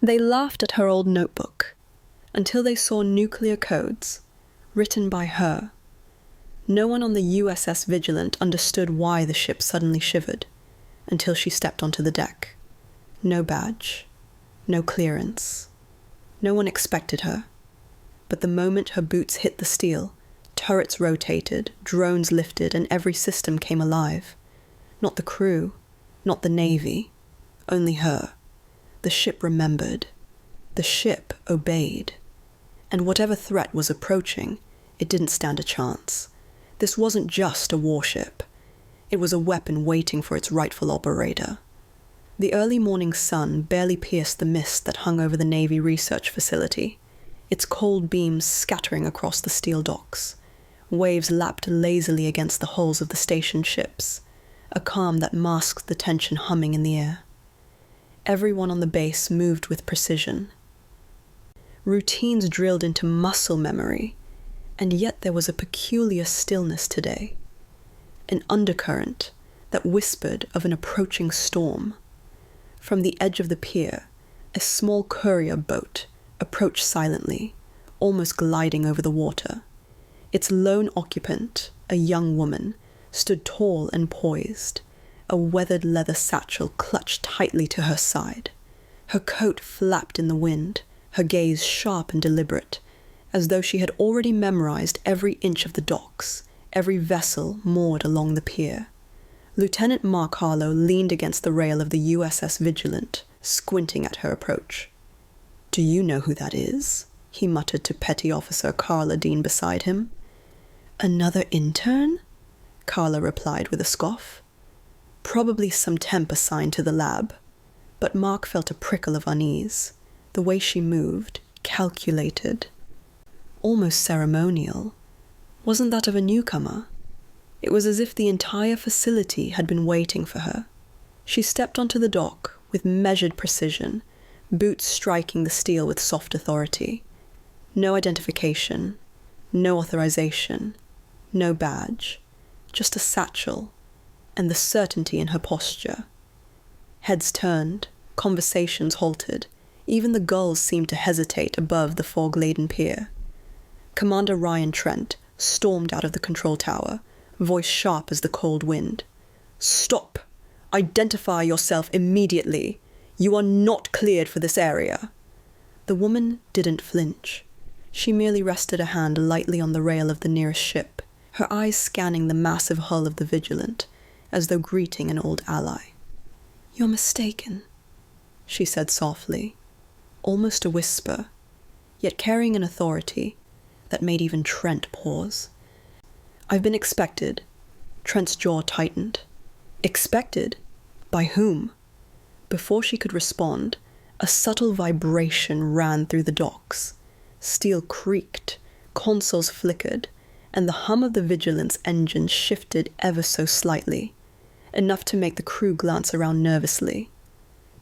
They laughed at her old notebook until they saw nuclear codes written by her. No one on the USS Vigilant understood why the ship suddenly shivered until she stepped onto the deck. No badge, no clearance. No one expected her. But the moment her boots hit the steel, turrets rotated, drones lifted, and every system came alive. Not the crew, not the Navy, only her. The ship remembered. The ship obeyed. And whatever threat was approaching, it didn't stand a chance. This wasn't just a warship. It was a weapon waiting for its rightful operator. The early morning sun barely pierced the mist that hung over the Navy research facility, its cold beams scattering across the steel docks. Waves lapped lazily against the hulls of the station ships, a calm that masked the tension humming in the air. Everyone on the base moved with precision. Routines drilled into muscle memory, and yet there was a peculiar stillness today, an undercurrent that whispered of an approaching storm. From the edge of the pier, a small courier boat approached silently, almost gliding over the water. Its lone occupant, a young woman, stood tall and poised, a weathered leather satchel clutched tightly to her side. Her coat flapped in the wind, her gaze sharp and deliberate, as though she had already memorized every inch of the docks, every vessel moored along the pier. Lieutenant Mark Harlow leaned against the rail of the USS Vigilant, squinting at her approach. "Do you know who that is?" he muttered to Petty Officer Carla Dean beside him. "Another intern?" Carla replied with a scoff. Probably some temp assigned to the lab, but Mark felt a prickle of unease. The way she moved, calculated, almost ceremonial. Wasn't that of a newcomer? It was as if the entire facility had been waiting for her. She stepped onto the dock with measured precision, boots striking the steel with soft authority. No identification, no authorization, no badge, just a satchel, and the certainty in her posture. Heads turned, conversations halted, even the gulls seemed to hesitate above the fog-laden pier. Commander Ryan Trent stormed out of the control tower, voice sharp as the cold wind. "Stop! Identify yourself immediately! You are not cleared for this area!" The woman didn't flinch. She merely rested a hand lightly on the rail of the nearest ship, her eyes scanning the massive hull of the Vigilant, as though greeting an old ally. "You're mistaken," she said softly, almost a whisper, yet carrying an authority that made even Trent pause. "I've been expected." Trent's jaw tightened. Expected? By whom? Before she could respond, a subtle vibration ran through the docks. Steel creaked, consoles flickered, and the hum of the Vigilant's engine shifted ever so slightly, enough to make the crew glance around nervously.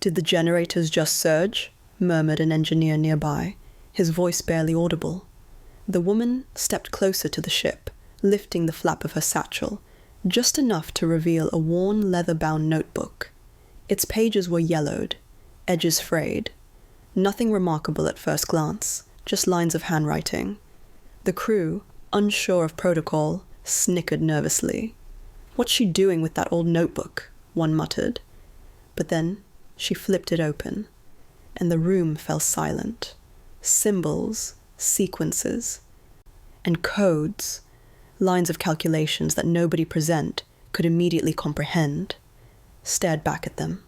"Did the generators just surge?" murmured an engineer nearby, his voice barely audible. The woman stepped closer to the ship, lifting the flap of her satchel, just enough to reveal a worn leather-bound notebook. Its pages were yellowed, edges frayed. Nothing remarkable at first glance, just lines of handwriting. The crew, unsure of protocol, snickered nervously. "What's she doing with that old notebook?" one muttered. But then she flipped it open, and the room fell silent. Symbols, sequences, and codes, lines of calculations that nobody present could immediately comprehend, stared back at them.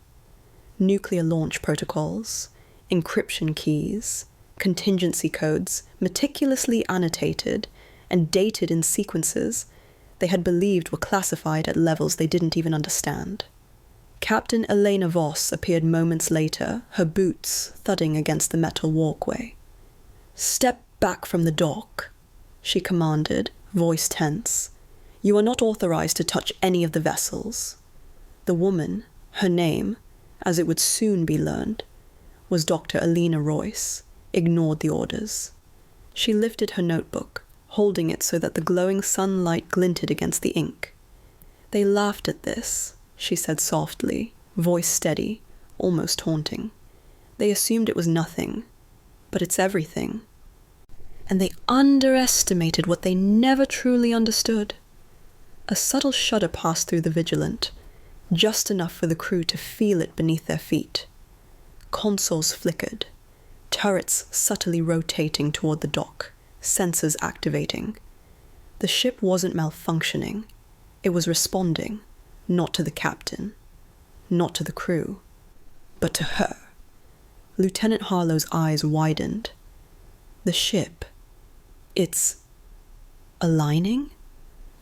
Nuclear launch protocols, encryption keys, contingency codes meticulously annotated and dated in sequences they had believed were classified at levels they didn't even understand. Captain Elena Voss appeared moments later, her boots thudding against the metal walkway. "Step back from the dock," she commanded, voice tense. "You are not authorized to touch any of the vessels." The woman, her name, as it would soon be learned, was Dr. Alina Royce, ignored the orders. She lifted her notebook, holding it so that the glowing sunlight glinted against the ink. "They laughed at this," she said softly, voice steady, almost taunting. They assumed it was nothing, but it's everything. And they underestimated what they never truly understood. A subtle shudder passed through the Vigilant, just enough for the crew to feel it beneath their feet. Consoles flickered, turrets subtly rotating toward the dock, sensors activating. The ship wasn't malfunctioning. It was responding, not to the captain, not to the crew, but to her. Lieutenant Harlow's eyes widened. The ship, it's aligning?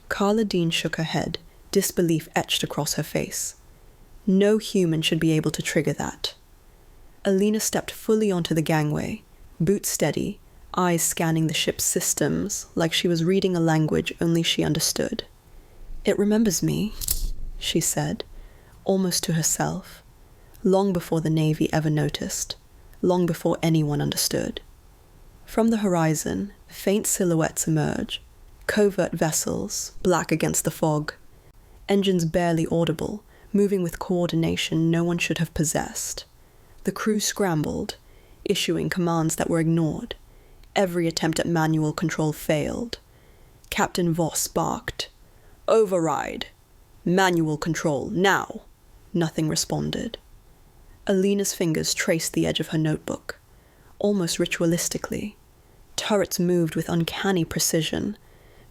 Carla Dean shook her head, disbelief etched across her face. No human should be able to trigger that. Alina stepped fully onto the gangway, boots steady, eyes scanning the ship's systems like she was reading a language only she understood. "It remembers me," she said, almost to herself, long before the Navy ever noticed, long before anyone understood. From the horizon, faint silhouettes emerge, covert vessels, black against the fog, engines barely audible, moving with coordination no one should have possessed. The crew scrambled, issuing commands that were ignored. Every attempt at manual control failed. Captain Voss barked, "Override! Manual control, now!" Nothing responded. Alina's fingers traced the edge of her notebook, almost ritualistically. Turrets moved with uncanny precision.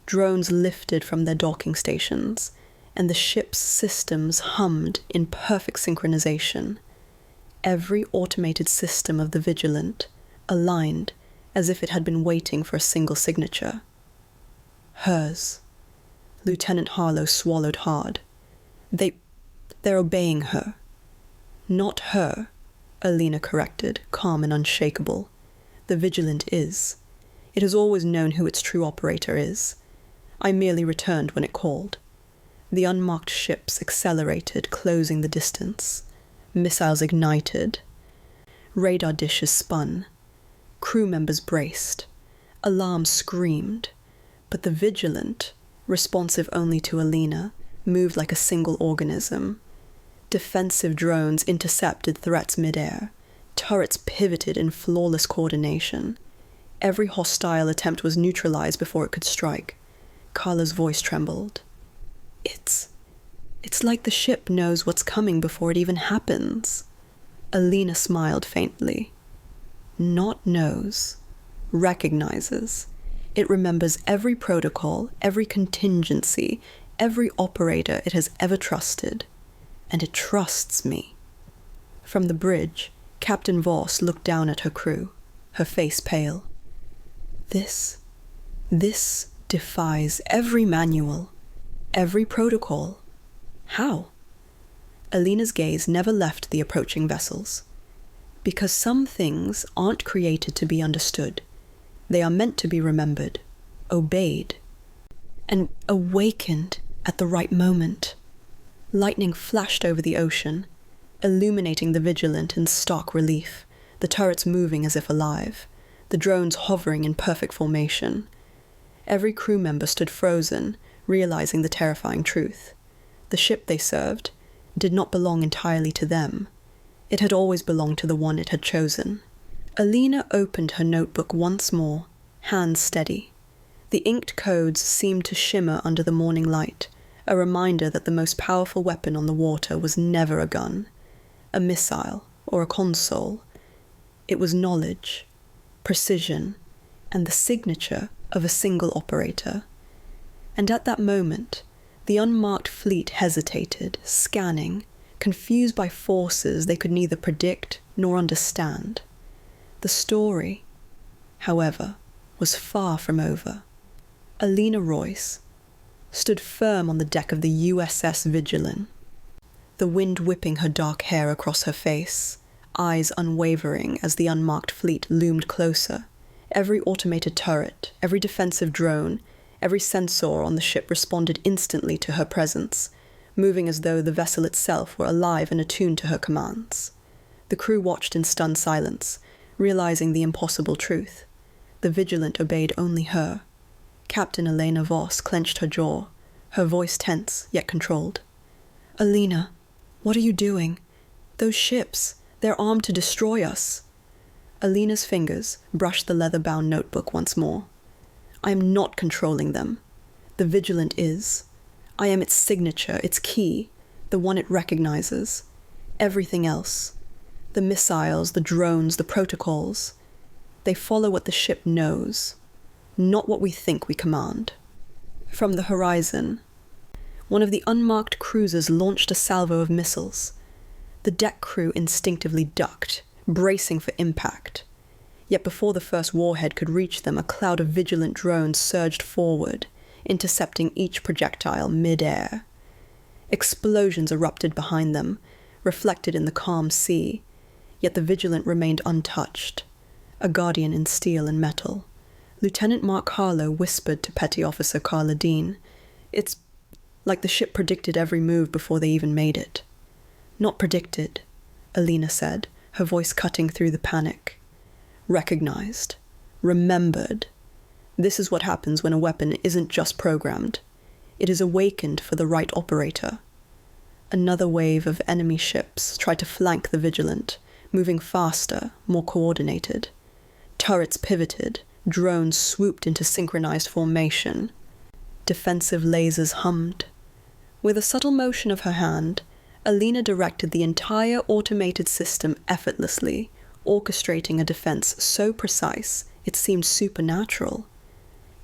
Drones lifted from their docking stations, and the ship's systems hummed in perfect synchronization. Every automated system of the Vigilant aligned as if it had been waiting for a single signature. Hers. Lieutenant Harlow swallowed hard. They're obeying her. Not her, Alina corrected, calm and unshakable. The Vigilant is. It has always known who its true operator is. I merely returned when it called. The unmarked ships accelerated, closing the distance. Missiles ignited. Radar dishes spun. Crew members braced. Alarms screamed. But the Vigilant, responsive only to Alina, moved like a single organism. Defensive drones intercepted threats midair. Turrets pivoted in flawless coordination. Every hostile attempt was neutralized before it could strike. Carla's voice trembled. It's like the ship knows what's coming before it even happens. Alina smiled faintly. Not knows. Recognizes. It remembers every protocol, every contingency, every operator it has ever trusted. And it trusts me. From the bridge, Captain Voss looked down at her crew, her face pale. This defies every manual, every protocol. How? Alina's gaze never left the approaching vessels. Because some things aren't created to be understood. They are meant to be remembered, obeyed, and awakened at the right moment. Lightning flashed over the ocean, illuminating the Vigilant in stark relief, the turrets moving as if alive, the drones hovering in perfect formation. Every crew member stood frozen, realizing the terrifying truth. The ship they served did not belong entirely to them. It had always belonged to the one it had chosen. Alina opened her notebook once more, hands steady. The inked codes seemed to shimmer under the morning light, a reminder that the most powerful weapon on the water was never a gun, a missile, or a console. It was knowledge, precision, and the signature of a single operator. And at that moment, the unmarked fleet hesitated, scanning, confused by forces they could neither predict nor understand. The story, however, was far from over. Alina Royce stood firm on the deck of the USS Vigilant, the wind whipping her dark hair across her face, eyes unwavering as the unmarked fleet loomed closer. Every automated turret, every defensive drone, every sensor on the ship responded instantly to her presence, moving as though the vessel itself were alive and attuned to her commands. The crew watched in stunned silence, realizing the impossible truth. The Vigilant obeyed only her. Captain Elena Voss clenched her jaw, her voice tense yet controlled. "Alina, what are you doing? Those ships, They're armed to destroy us. Alina's fingers brushed the leather-bound notebook once more. I am not controlling them. The Vigilant is. I am its signature, its key, the one it recognizes. Everything else, the missiles, the drones, the protocols, they follow what the ship knows, not what we think we command. From the horizon, one of the unmarked cruisers launched a salvo of missiles. The deck crew instinctively ducked, bracing for impact. Yet before the first warhead could reach them, a cloud of Vigilant drones surged forward, intercepting each projectile mid-air. Explosions erupted behind them, reflected in the calm sea, yet the Vigilant remained untouched, a guardian in steel and metal. Lieutenant Mark Harlow whispered to Petty Officer Carla Dean, "It's like the ship predicted every move before they even made it." "Not predicted," Alina said, her voice cutting through the panic. "Recognized. Remembered. This is what happens when a weapon isn't just programmed. It is awakened for the right operator." Another wave of enemy ships tried to flank the Vigilant, moving faster, more coordinated. Turrets pivoted, drones swooped into synchronized formation. Defensive lasers hummed. With a subtle motion of her hand, Alina directed the entire automated system effortlessly, orchestrating a defense so precise it seemed supernatural.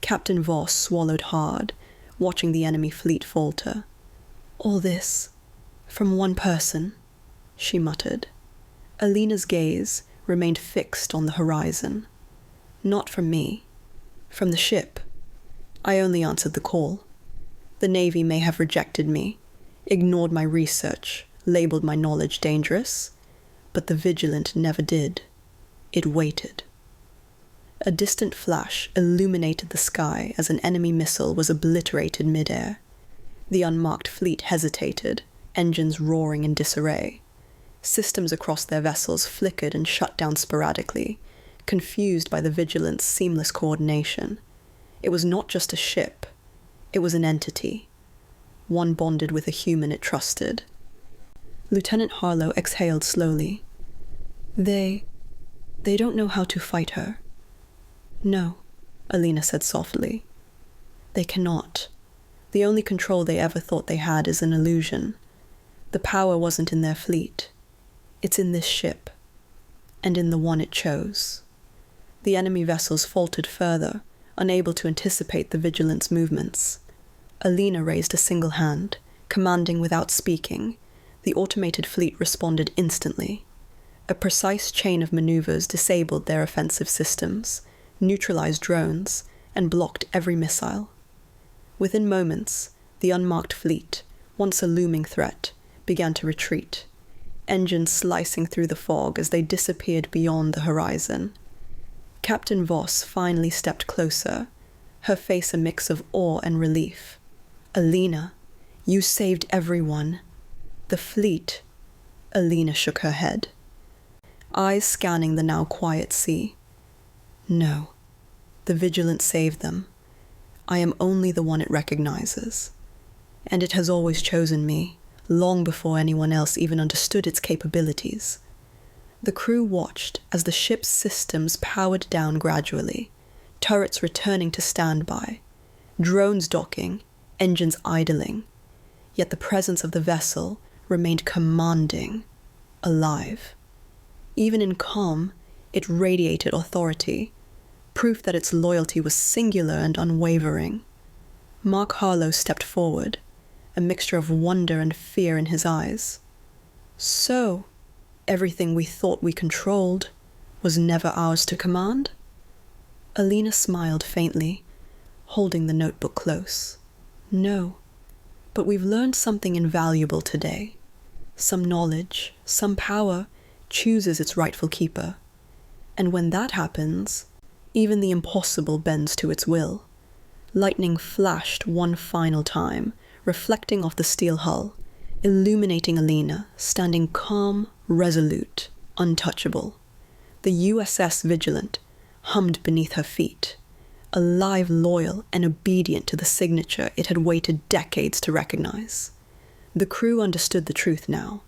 Captain Voss swallowed hard, watching the enemy fleet falter. "All this, from one person," she muttered. Alina's gaze remained fixed on the horizon. "Not from me. From the ship. I only answered the call. The Navy may have rejected me, ignored my research, labeled my knowledge dangerous, but the Vigilant never did. It waited." A distant flash illuminated the sky as an enemy missile was obliterated midair. The unmarked fleet hesitated, engines roaring in disarray. Systems across their vessels flickered and shut down sporadically, confused by the Vigilant's seamless coordination. It was not just a ship. It was an entity, one bonded with a human it trusted. Lieutenant Harlow exhaled slowly. They don't know how to fight her." "No," Alina said softly. "They cannot. The only control they ever thought they had is an illusion. The power wasn't in their fleet. It's in this ship, and in the one it chose." The enemy vessels faltered further, unable to anticipate the Vigilant's movements. Alina raised a single hand, commanding without speaking. The automated fleet responded instantly. A precise chain of maneuvers disabled their offensive systems, neutralized drones, and blocked every missile. Within moments, the unmarked fleet, once a looming threat, began to retreat, engines slicing through the fog as they disappeared beyond the horizon. Captain Voss finally stepped closer, her face a mix of awe and relief. "Alina, you saved everyone." "The fleet." Alina shook her head, eyes scanning the now quiet sea. "No, the Vigilant saved them. I am only the one it recognizes. And it has always chosen me, long before anyone else even understood its capabilities." The crew watched as the ship's systems powered down gradually, turrets returning to standby, drones docking, engines idling. Yet the presence of the vessel remained commanding, alive. Even in calm, it radiated authority, proof that its loyalty was singular and unwavering. Mark Harlow stepped forward, a mixture of wonder and fear in his eyes. "So, everything we thought we controlled was never ours to command?" Alina smiled faintly, holding the notebook close. "No, but we've learned something invaluable today. Some knowledge, some power, chooses its rightful keeper. And when that happens, even the impossible bends to its will." Lightning flashed one final time, reflecting off the steel hull, illuminating Alina, standing calm, resolute, untouchable. The USS Vigilant hummed beneath her feet, alive, loyal, and obedient to the signature it had waited decades to recognize. The crew understood the truth now.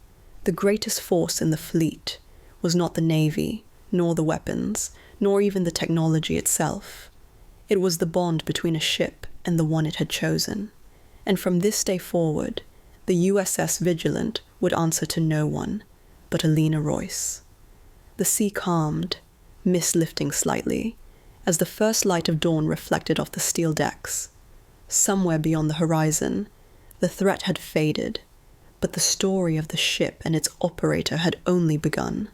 The greatest force in the fleet, was not the Navy, nor the weapons, nor even the technology itself. It was the bond between a ship and the one it had chosen. And from this day forward, the USS Vigilant would answer to no one but Alina Royce. The sea calmed, mist lifting slightly, as the first light of dawn reflected off the steel decks. Somewhere beyond the horizon, the threat had faded, but the story of the ship and its operator had only begun.